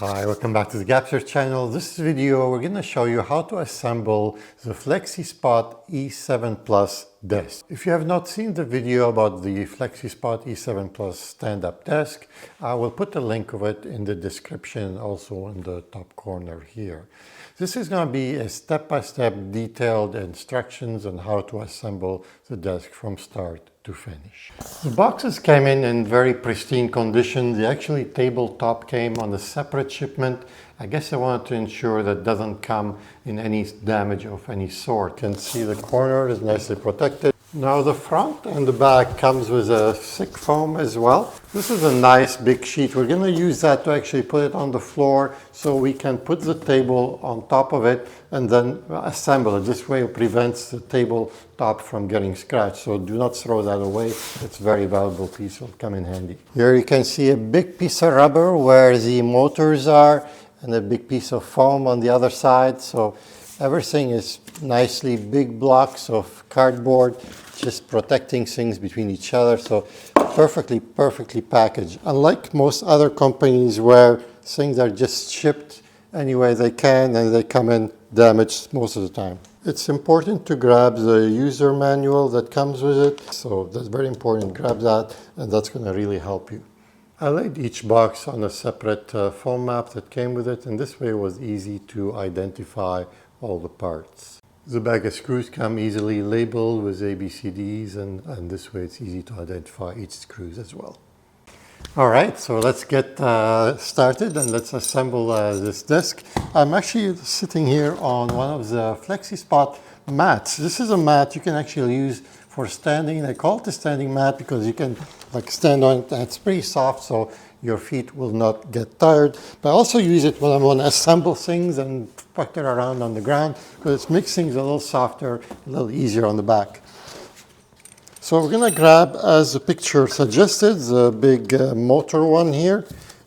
Hi, welcome back to the Gapster channel. This video we're going to show you how to assemble the FlexiSpot E7 Plus desk. If you have not seen the video about the FlexiSpot E7 Plus stand-up desk, I will put a link of it in the description, also in the top corner here. This is going to be a step-by-step detailed instructions on how to assemble the desk from start to finish. The boxes came in very pristine condition. The actually tabletop came on a separate shipment. I guess I wanted to ensure that it doesn't come in any damage of any sort. You can see the corner is nicely protected. Now the front and the back comes with a thick foam as well. This is a nice big sheet. We're going to use that to actually put it on the floor so we can put the table on top of it and then assemble it. This way it prevents the tabletop from getting scratched. So do not throw that away. It's a very valuable piece. It'll come in handy. Here you can see a big piece of rubber where the motors are and a big piece of foam on the other side. So everything is nicely big blocks of cardboard, just protecting things between each other. So perfectly packaged. Unlike most other companies where things are just shipped any way they can and they come in damaged most of the time. It's important to grab the user manual that comes with it. So that's very important. Grab that and that's going to really help you. I laid each box on a separate foam map that came with it, and this way it was easy to identify all the parts. The bag of screws come easily labeled with ABCDs, and this way it's easy to identify each screws as well. All right, so let's get started and let's assemble this desk. I'm actually sitting here on one of the FlexiSpot mats. This is a mat you can actually use for standing. They call it a standing mat because you can stand on it and it's pretty soft, so your feet will not get tired. But I also use it when I want to assemble things and put it around on the ground because it makes things a little softer, a little easier on the back. So we're going to grab, as the picture suggested, the big motor one here,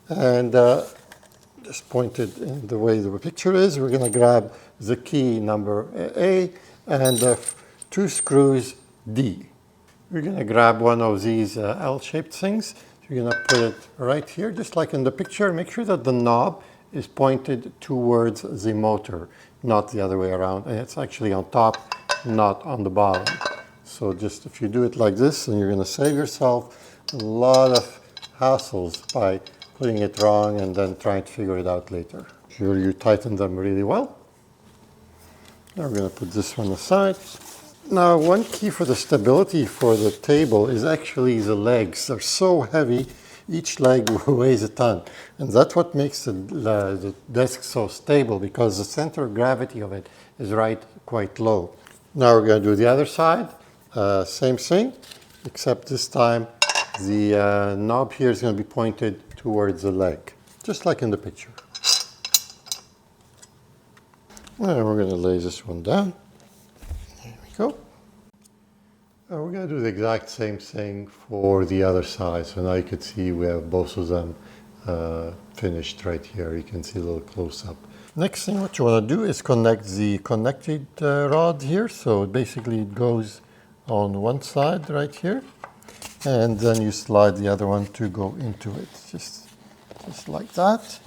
and just pointed in the way the picture is. We're going to grab the key number A and 2 screws D. We're going to grab one of these L-shaped things. You're going to put it right here, just like in the picture. Make sure that the knob is pointed towards the motor, not the other way around. And it's actually on top, not on the bottom. So just if you do it like this, then you're going to save yourself a lot of hassles by putting it wrong and then trying to figure it out later. Make sure you tighten them really well. Now we're going to put this one aside. Now, one key for the stability for the table is actually the legs. They're so heavy, each leg weighs a ton. And that's what makes the desk so stable, because the center of gravity of it is quite low. Now we're going to do the other side. Same thing, except this time the knob here is going to be pointed towards the leg, just like in the picture. And we're going to lay this one down. There we go. We're going to do the exact same thing for the other side. So now you can see we have both of them finished right here. You can see a little close up. Next thing what you want to do is connect the connected rod here. So basically it goes on one side right here, and then you slide the other one to go into it. Just like that.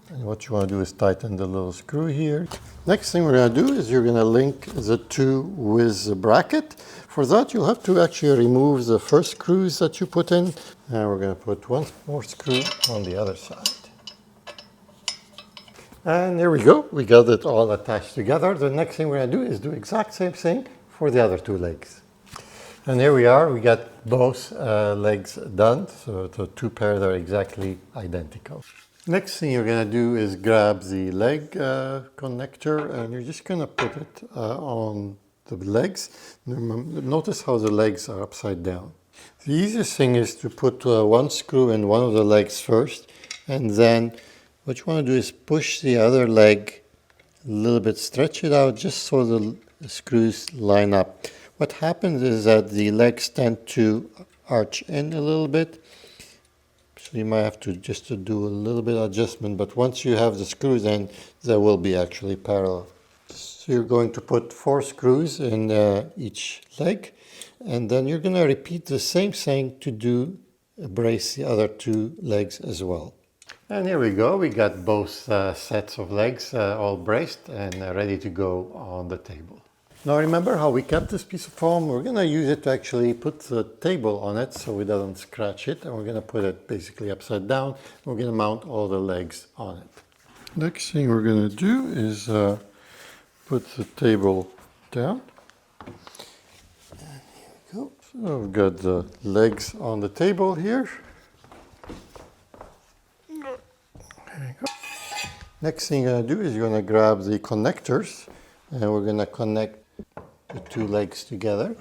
And what you want to do is tighten the little screw here. Next thing we're going to do is you're going to link the two with the bracket. For that, you'll have to actually remove the first screws that you put in. And we're going to put one more screw on the other side. And there we go. We got it all attached together. The next thing we're going to do is do the exact same thing for the other two legs. And here we are. We got both legs done. So the two pairs are exactly identical. Next thing you're going to do is grab the leg connector, and you're just going to put it on the legs. Notice how the legs are upside down. The easiest thing is to put one screw in one of the legs first, and then what you want to do is push the other leg a little bit, stretch it out just so the screws line up. What happens is that the legs tend to arch in a little bit. So you might have to just do a little bit of adjustment, but once you have the screws in, they will be actually parallel. So you're going to put 4 screws in each leg, and then you're going to repeat the same thing to brace the other 2 legs as well. And here we go, we got both sets of legs all braced and ready to go on the table. Now remember how we kept this piece of foam? We're going to use it to actually put the table on it so it doesn't scratch it, and we're going to put it basically upside down. We're going to mount all the legs on it. Next thing we're going to do is put the table down. And here we go. So we've got the legs on the table here. Next thing you're going to do is you're going to grab the connectors and we're going to connect the two legs together.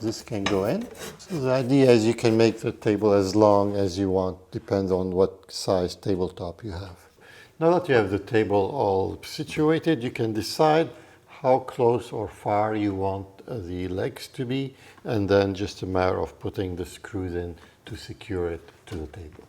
This can go in. So the idea is you can make the table as long as you want, depends on what size tabletop you have. Now that you have the table all situated, you can decide how close or far you want the legs to be, and then just a matter of putting the screws in to secure it to the table.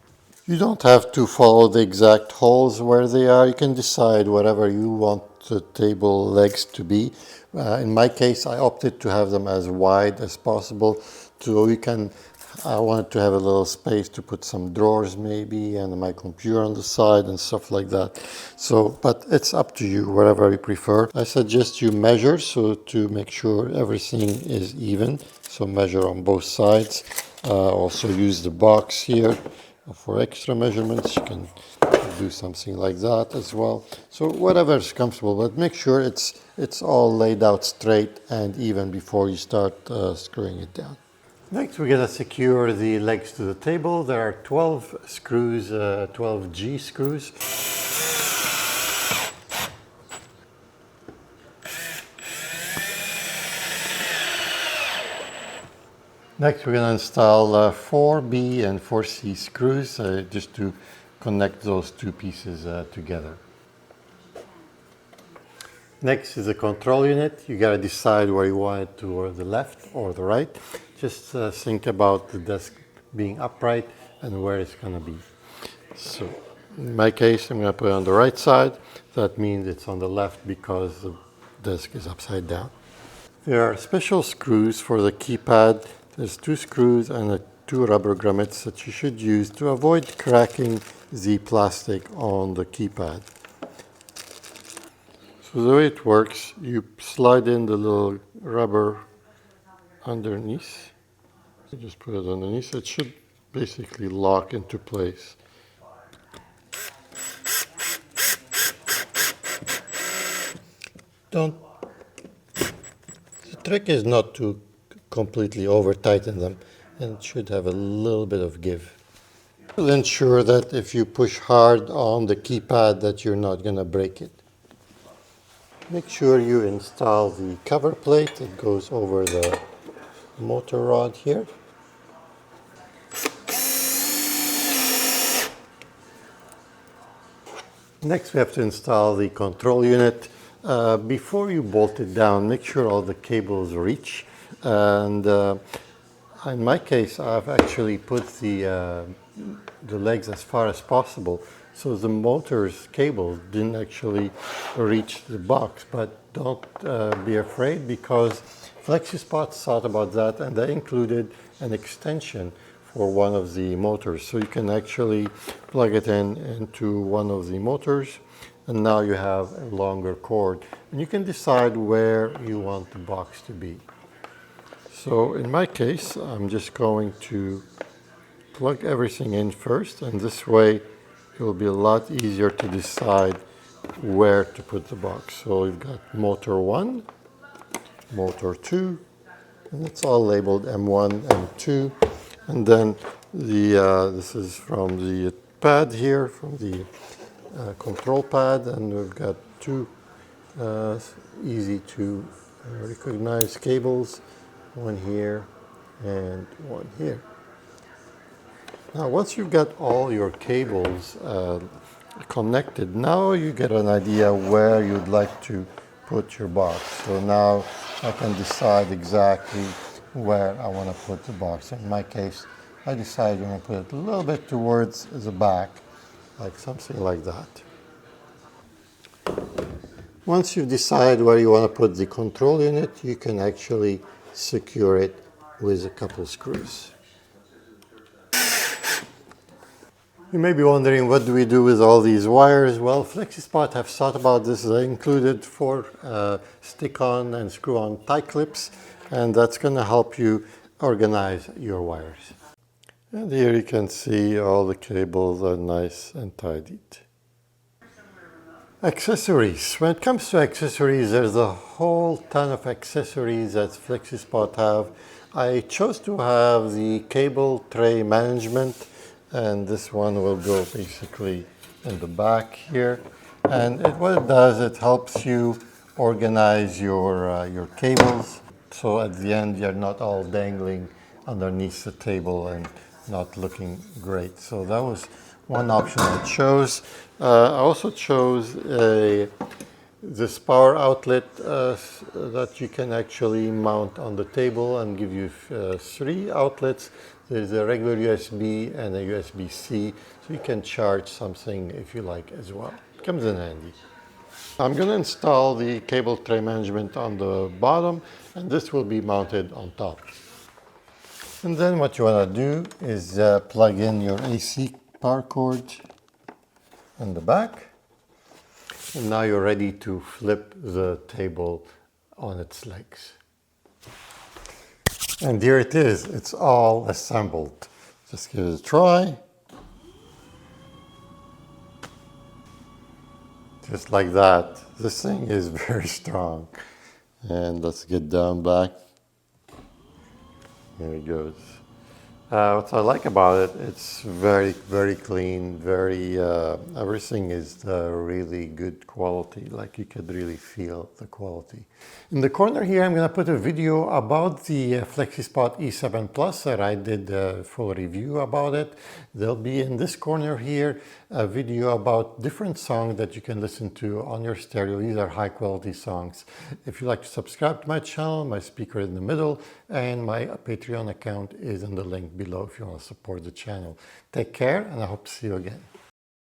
You don't have to follow the exact holes where they are. You can decide whatever you want the table legs to be. In my case, I opted to have them as wide as possible, so I wanted to have a little space to put some drawers maybe and my computer on the side and stuff like that. So, but it's up to you, whatever you prefer. I suggest you measure so to make sure everything is even. So measure on both sides. Also use the box here for extra measurements. You can do something like that as well. So whatever is comfortable, but make sure it's all laid out straight and even before you start screwing it down. Next, we're going to secure the legs to the table. There are 12 screws, 12 G screws. Next, we're going to install 4B and 4C screws just to connect those two pieces together. Next is the control unit. You got to decide where you want it, toward the left or the right. Just think about the desk being upright and where it's going to be. So in my case, I'm going to put it on the right side. That means it's on the left because the desk is upside down. There are special screws for the keypad. There's 2 screws and 2 rubber grommets that you should use to avoid cracking the plastic on the keypad. So the way it works, you slide in the little rubber underneath. You just put it underneath. It should basically lock into place. The trick is not to completely over tighten them, and it should have a little bit of give. You'll ensure that if you push hard on the keypad that you're not going to break it. Make sure you install the cover plate that goes over the motor rod here. Next we have to install the control unit. Before you bolt it down, make sure all the cables reach. And in my case, I've actually put the legs as far as possible, so the motor's cable didn't actually reach the box. But don't be afraid, because FlexiSpot thought about that and they included an extension for one of the motors. So you can actually plug it into one of the motors, and now you have a longer cord. And you can decide where you want the box to be. So in my case, I'm just going to plug everything in first, and this way it will be a lot easier to decide where to put the box. So we've got motor 1, motor 2, and it's all labeled M1, M2. And then this is from the pad here, from the control pad, and we've got 2 easy to recognize cables. One here and one here. Now once you've got all your cables connected, now you get an idea where you'd like to put your box. So now I can decide exactly where I want to put the box. In my case, I decided I'm going to put it a little bit towards the back, like something like that. Once you've decided where you want to put the control unit, you can actually secure it with a couple screws. You may be wondering, what do we do with all these wires? Well, FlexiSpot have thought about this. They included 4 stick-on and screw-on tie clips, and that's going to help you organize your wires. And here you can see all the cables are nice and tidied. Accessories. When it comes to accessories, there's a whole ton of accessories that FlexiSpot have. I chose to have the cable tray management, and this one will go basically in the back here. And what it does, it helps you organize your cables, so at the end you're not all dangling underneath the table and not looking great. So that was one option I chose. I also chose this power outlet that you can actually mount on the table and give you 3 outlets. There's a regular USB and a USB-C, so you can charge something if you like as well. It comes in handy. I'm going to install the cable tray management on the bottom, and this will be mounted on top. And then what you want to do is plug in your AC power cord in the back. And now you're ready to flip the table on its legs. And here it is, it's all assembled. Just give it a try. Just like that. This thing is very strong. And let's get down back. Here it goes. What I like about it, it's very, very clean, very, everything is really good quality, like you could really feel the quality. In the corner here, I'm going to put a video about the FlexiSpot E7 Plus that I did a full review about it. There'll be in this corner here a video about different songs that you can listen to on your stereo. These are high quality songs. If you'd like to subscribe to my channel, my speaker is in the middle, and my Patreon account is in the link below if you want to support the channel. Take care, and I hope to see you again.